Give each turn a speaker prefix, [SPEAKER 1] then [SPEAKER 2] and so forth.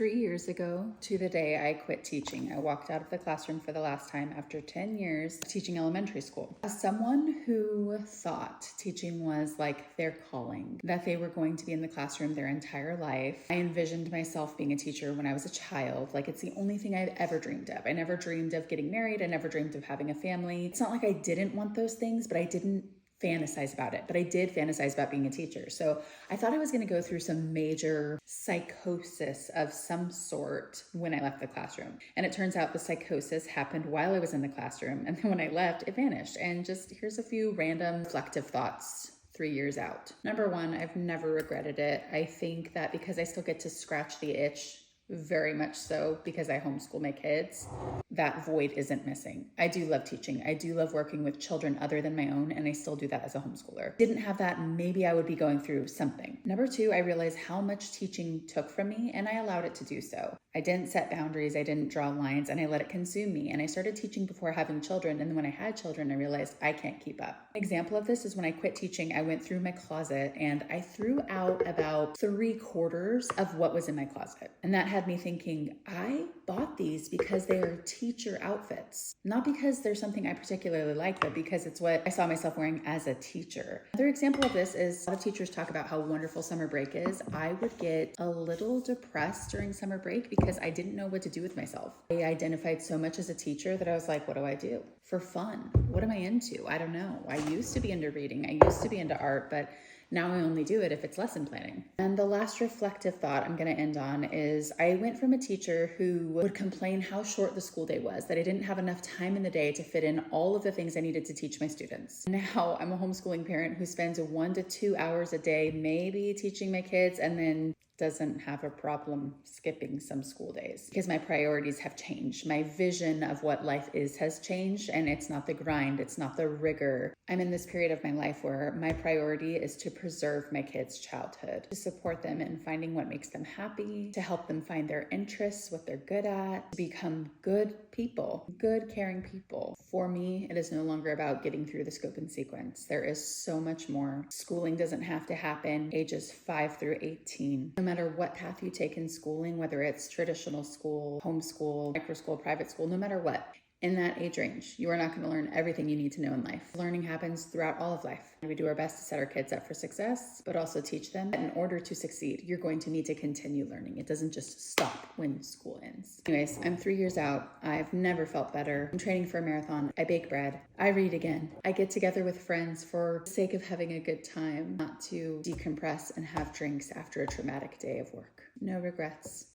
[SPEAKER 1] 3 years ago to the day I quit teaching. I walked out of the classroom for the last time after 10 years teaching elementary school. As someone who thought teaching was like their calling, that they were going to be in the classroom their entire life, I envisioned myself being a teacher when I was a child. Like it's the only thing I'd ever dreamed of. I never dreamed of getting married. I never dreamed of having a family. It's not like I didn't want those things, but I didn't fantasize about it, but I did fantasize about being a teacher. So I thought I was going to go through some major psychosis of some sort when I left the classroom. And it turns out the psychosis happened while I was in the classroom. And then when I left, it vanished. And just here's a few random reflective thoughts 3 years out. Number one, I've never regretted it. I think that because I still get to scratch the itch, very much so because I homeschool my kids, that void isn't missing. I do love teaching. I do love working with children other than my own, and I still do that as a homeschooler. Didn't have that, maybe I would be going through something. Number two, I realized how much teaching took from me, and I allowed it to do so. I didn't set boundaries, I didn't draw lines, and I let it consume me. And I started teaching before having children, and then when I had children, I realized I can't keep up. An example of this is when I quit teaching, I went through my closet and I threw out about 3/4 of what was in my closet. And that had me thinking, I bought these because they are teacher outfits. Not because there's something I particularly like, but because it's what I saw myself wearing as a teacher. Another example of this is a lot of teachers talk about how wonderful summer break is. I would get a little depressed during summer break because I didn't know what to do with myself. I identified so much as a teacher that I was like, what do I do for fun? What am I into? I don't know. I used to be into reading. I used to be into art, but now I only do it if it's lesson planning. And the last reflective thought I'm going to end on is I went from a teacher who would complain how short the school day was, that I didn't have enough time in the day to fit in all of the things I needed to teach my students. Now I'm a homeschooling parent who spends 1 to 2 hours a day maybe teaching my kids and then doesn't have a problem skipping some school days because my priorities have changed. My vision of what life is has changed, and it's not the grind, it's not the rigor. I'm in this period of my life where my priority is to preserve my kids' childhood, to support them in finding what makes them happy, to help them find their interests, what they're good at, to become good people, good caring people. For me, it is no longer about getting through the scope and sequence. There is so much more. Schooling doesn't have to happen ages 5 through 18. No matter what path you take in schooling, whether it's traditional school, homeschool, micro school, private school, no matter what, in that age range, you are not going to learn everything you need to know in life. Learning happens throughout all of life. We do our best to set our kids up for success, but also teach them that in order to succeed, you're going to need to continue learning. It doesn't just stop when school ends. Anyways, I'm 3 years out. I've never felt better. I'm training for a marathon. I bake bread. I read again. I get together with friends for the sake of having a good time, not to decompress and have drinks after a traumatic day of work. No regrets.